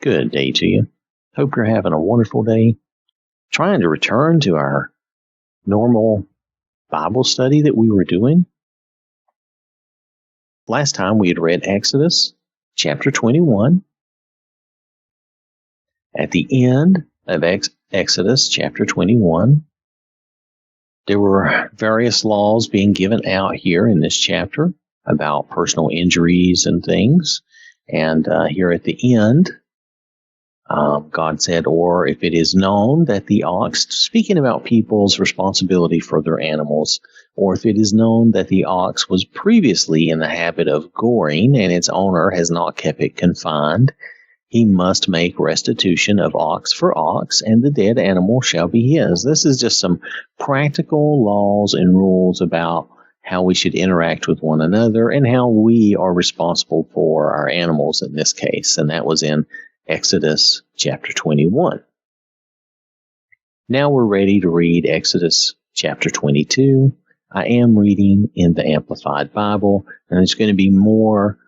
Good day to you. Hope you're having a wonderful day. Trying to return to our normal Bible study that we were doing. Last time we had read Exodus chapter 21. At the end of Exodus chapter 21, there were various laws being given out here in this chapter about personal injuries and things. And here at the end, God said, or if it is known that the ox, speaking about people's responsibility for their animals, or if it is known that the ox was previously in the habit of goring and its owner has not kept it confined, he must make restitution of ox for ox, and the dead animal shall be his. This is just some practical laws and rules about how we should interact with one another and how we are responsible for our animals in this case. And that was in Exodus chapter 21. Now we're ready to read Exodus chapter 22. I am reading in the Amplified Bible, and there's going to be more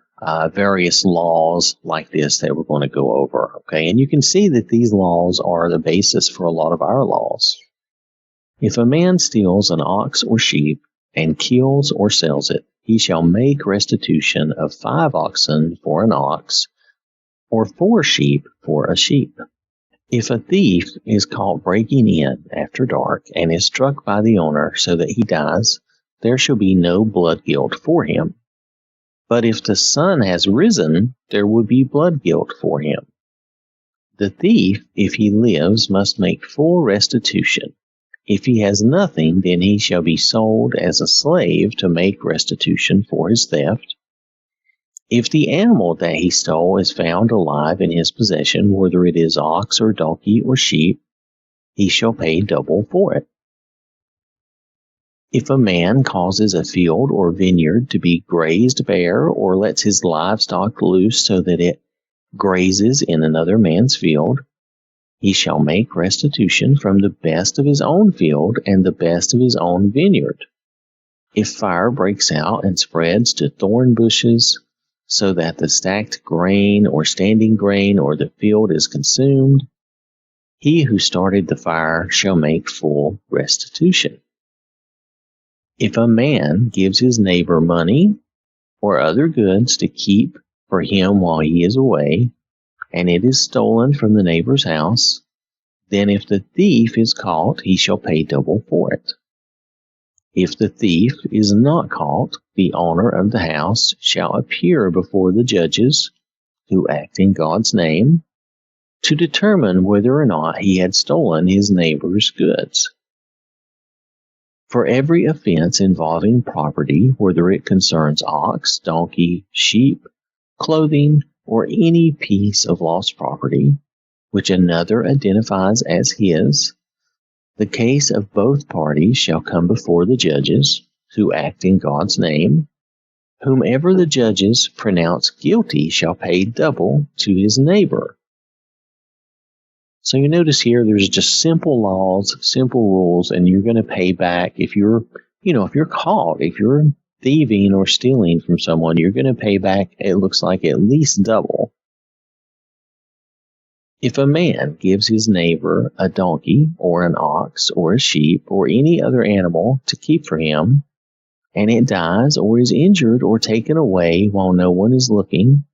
various laws like this that we're going to go over. Okay, and you can see that these laws are the basis for a lot of our laws. If a man steals an ox or sheep and kills or sells it, he shall make restitution of 5 oxen for an ox, or 4 sheep for a sheep. If a thief is caught breaking in after dark and is struck by the owner so that he dies, there shall be no blood guilt for him. But if the sun has risen, there would be blood guilt for him. The thief, if he lives, must make full restitution. If he has nothing, then he shall be sold as a slave to make restitution for his theft. If the animal that he stole is found alive in his possession, whether it is ox or donkey or sheep, he shall pay double for it. If a man causes a field or vineyard to be grazed bare, or lets his livestock loose so that it grazes in another man's field, he shall make restitution from the best of his own field and the best of his own vineyard. If fire breaks out and spreads to thorn bushes, so that the stacked grain or standing grain or the field is consumed, he who started the fire shall make full restitution. If a man gives his neighbor money or other goods to keep for him while he is away, and it is stolen from the neighbor's house, then if the thief is caught, he shall pay double for it. If the thief is not caught, the owner of the house shall appear before the judges, who act in God's name, to determine whether or not he had stolen his neighbor's goods. For every offense involving property, whether it concerns ox, donkey, sheep, clothing, or any piece of lost property, which another identifies as his, the case of both parties shall come before the judges, who act in God's name. Whomever the judges pronounce guilty shall pay double to his neighbor. So you notice here there's just simple laws, simple rules, and you're going to pay back if you're caught, if you're thieving or stealing from someone, you're going to pay back, it looks like, at least double. If a man gives his neighbor a donkey or an ox or a sheep or any other animal to keep for him, and it dies or is injured or taken away while no one is looking,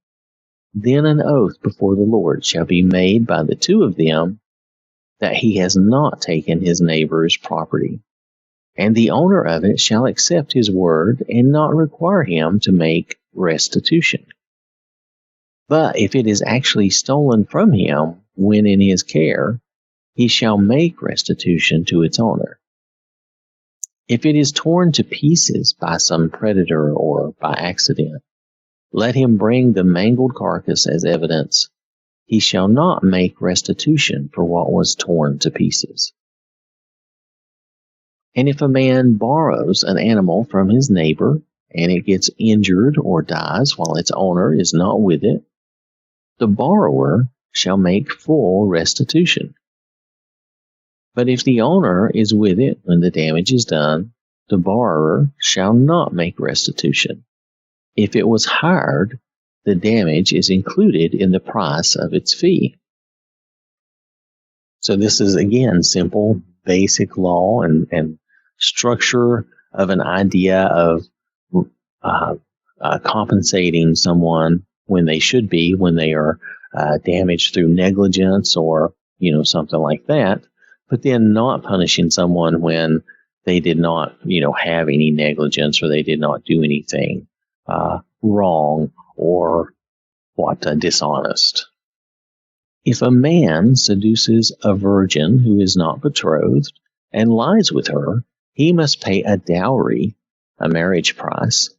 then an oath before the Lord shall be made by the two of them that he has not taken his neighbor's property. And the owner of it shall accept his word and not require him to make restitution. But if it is actually stolen from him when in his care, he shall make restitution to its owner. If it is torn to pieces by some predator or by accident, let him bring the mangled carcass as evidence. He shall not make restitution for what was torn to pieces. And if a man borrows an animal from his neighbor, and it gets injured or dies while its owner is not with it, the borrower shall make full restitution. But if the owner is with it when the damage is done, the borrower shall not make restitution. If it was hired, the damage is included in the price of its fee. So this is, again, simple, basic law and structure of an idea of compensating someone when they should be, when they are damaged through negligence or, something like that, but then not punishing someone when they did not, have any negligence or they did not do anything wrong or dishonest. If a man seduces a virgin who is not betrothed and lies with her, he must pay a dowry, a marriage price,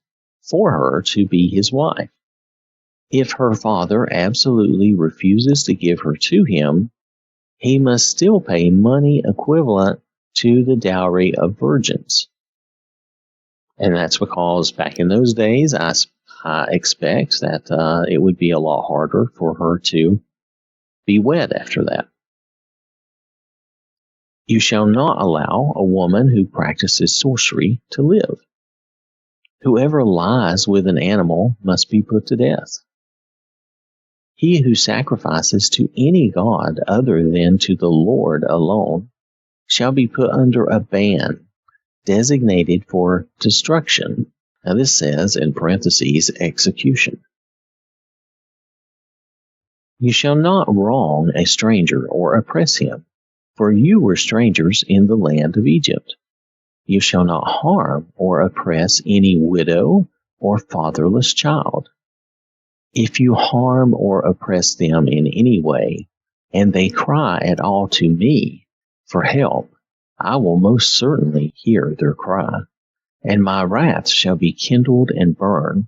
for her to be his wife. If her father absolutely refuses to give her to him, he must still pay money equivalent to the dowry of virgins. And that's because back in those days, I expect that it would be a lot harder for her to be wed after that. You shall not allow a woman who practices sorcery to live. Whoever lies with an animal must be put to death. He who sacrifices to any god other than to the Lord alone shall be put under a ban designated for destruction. Now this says, in parentheses, execution. You shall not wrong a stranger or oppress him, for you were strangers in the land of Egypt. You shall not harm or oppress any widow or fatherless child. If you harm or oppress them in any way, and they cry at all to me for help, I will most certainly hear their cry, and my wrath shall be kindled and burn.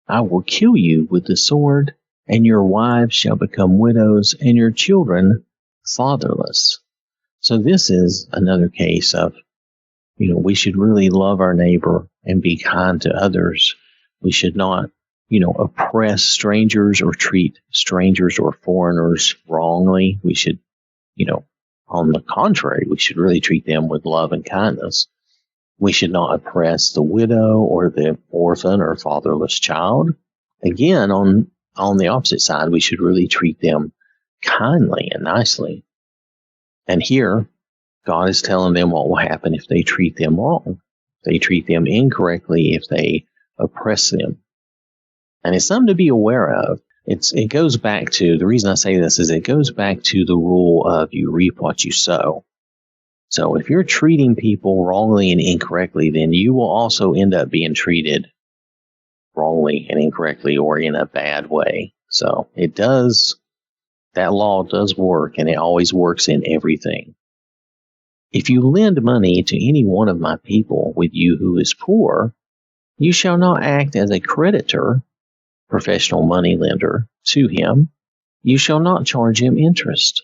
I will kill you with the sword, and your wives shall become widows, and your children fatherless. So this is another case of, we should really love our neighbor and be kind to others. We should not, oppress strangers or treat strangers or foreigners wrongly. We should, on the contrary, we should really treat them with love and kindness. We should not oppress the widow or the orphan or fatherless child. Again, on the opposite side, we should really treat them kindly and nicely. And here, God is telling them what will happen if they treat them wrong, if they treat them incorrectly, if they oppress them. And it's something to be aware of. It goes back to, the reason I say this is it goes back to the rule of you reap what you sow. So if you're treating people wrongly and incorrectly, then you will also end up being treated wrongly and incorrectly or in a bad way. So that law does work, and it always works in everything. If you lend money to any one of my people with you who is poor, you shall not act as a creditor, professional money lender, to him. You shall not charge him interest.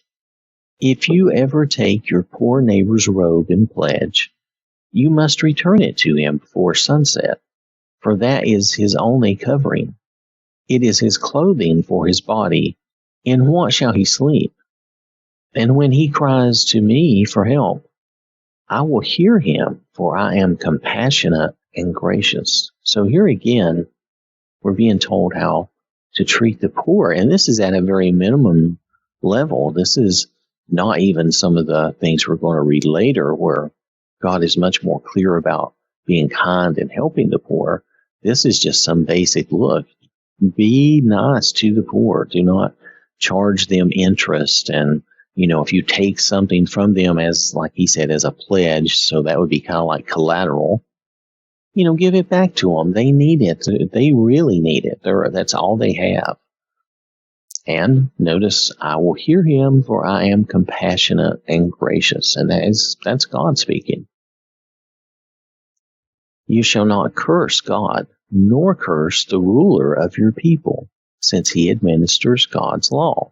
If you ever take your poor neighbor's robe in pledge, you must return it to him before sunset, for that is his only covering. It is his clothing for his body. In what shall he sleep? And when he cries to me for help, I will hear him, for I am compassionate and gracious. So here again, we're being told how to treat the poor. And this is at a very minimum level. This is not even some of the things we're going to read later where God is much more clear about being kind and helping the poor. This is just some basic look. Be nice to the poor. Do not charge them interest. And, if you take something from them as, like he said, as a pledge, so that would be kind of like collateral, give it back to them. They need it. They really need it. That's all they have. And notice, I will hear him, for I am compassionate and gracious. And that's God speaking. You shall not curse God, nor curse the ruler of your people, since he administers God's law.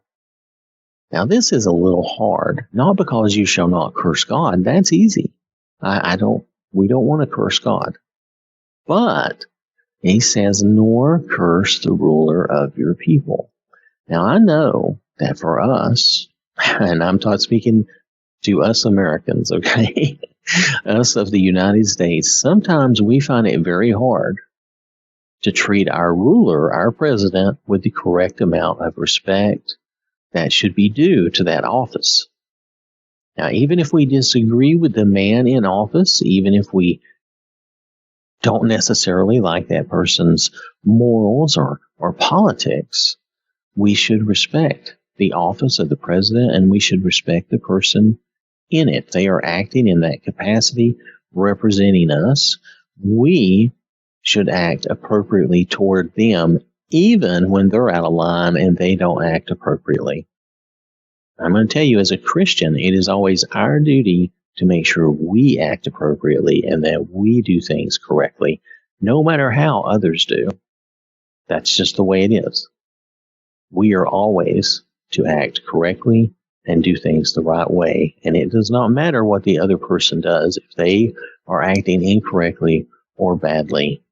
Now this is a little hard, not because you shall not curse God. That's easy. We don't want to curse God. But he says, nor curse the ruler of your people. Now I know that for us, and I'm speaking to us Americans, okay, us of the United States, sometimes we find it very hard to treat our ruler, our president, with the correct amount of respect that should be due to that office. Now, even if we disagree with the man in office, even if we don't necessarily like that person's morals or politics, we should respect the office of the president, and we should respect the person in it. They are acting in that capacity, representing us. We should act appropriately toward them, even when they're out of line and they don't act appropriately. I'm going to tell you, as a Christian, it is always our duty to make sure we act appropriately and that we do things correctly, no matter how others do. That's just the way it is. We are always to act correctly and do things the right way. And it does not matter what the other person does. If they are acting incorrectly or badly,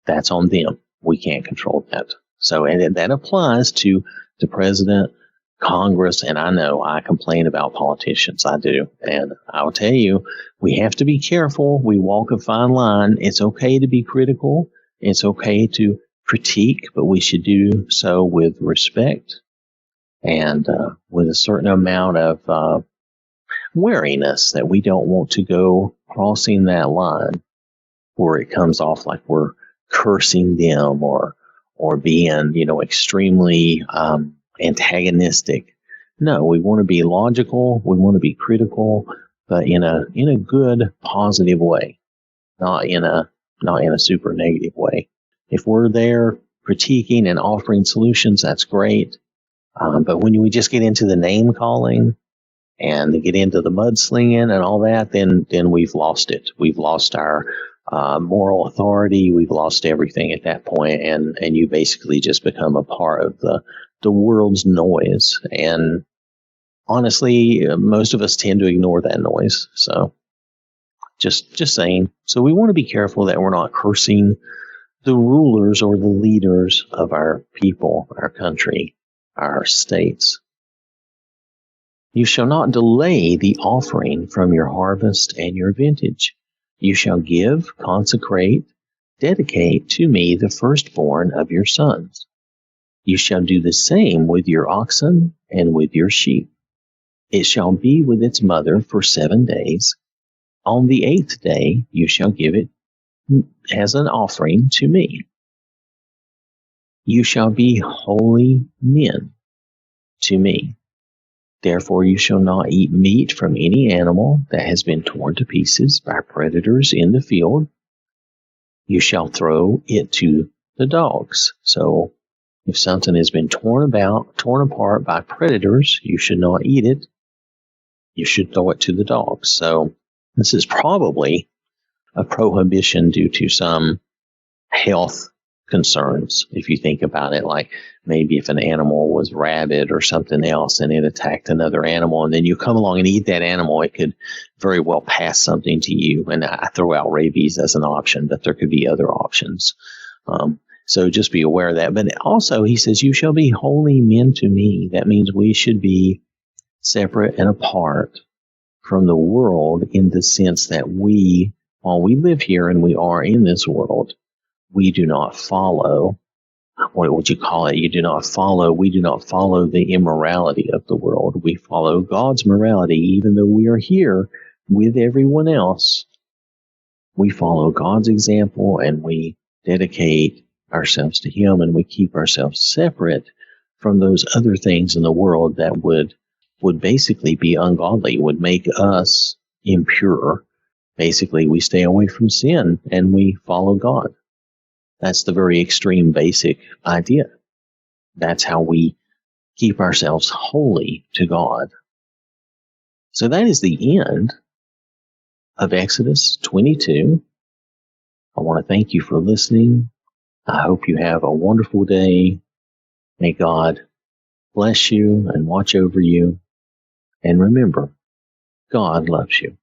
that's on them. We can't control that. So, and that applies to the president, Congress, and I know I complain about politicians. I do. And I'll tell you, we have to be careful. We walk a fine line. It's okay to be critical. It's okay to critique, but we should do so with respect and with a certain amount of wariness, that we don't want to go crossing that line where it comes off like we're cursing them or being, extremely antagonistic. No, we want to be logical. We want to be critical, but in a good, positive way, not in a super negative way. If we're there critiquing and offering solutions, that's great. But when we just get into the name calling and get into the mudslinging and all that, then we've lost it. We've lost our moral authority. We've lost everything at that point, and you basically just become a part of the world's noise. And honestly, most of us tend to ignore that noise. So just saying. So we want to be careful that we're not cursing the rulers or the leaders of our people, our country, our states. You shall not delay the offering from your harvest and your vintage. You shall give, consecrate, dedicate to me the firstborn of your sons. You shall do the same with your oxen and with your sheep. It shall be with its mother for 7 days. On the 8th day you shall give it as an offering to me. You shall be holy men to me. Therefore you shall not eat meat from any animal that has been torn to pieces by predators in the field. You shall throw it to the dogs. So if something has been torn apart by predators, you should not eat it. You should throw it to the dogs. So this is probably a prohibition due to some health concerns, if you think about it. Like maybe if an animal was rabid or something else and it attacked another animal, and then you come along and eat that animal, it could very well pass something to you. And I throw out rabies as an option, but there could be other options. So just be aware of that. But also he says, you shall be holy men to me. That means we should be separate and apart from the world, in the sense that while we live here and we are in this world, we do not follow, what would you call it? We do not follow the immorality of the world. We follow God's morality, even though we are here with everyone else. We follow God's example and we dedicate ourselves to Him, and we keep ourselves separate from those other things in the world that would basically be ungodly, would make us impure. Basically, we stay away from sin and we follow God. That's the very extreme basic idea. That's how we keep ourselves holy to God. So that is the end of Exodus 22. I want to thank you for listening. I hope you have a wonderful day. May God bless you and watch over you. And remember, God loves you.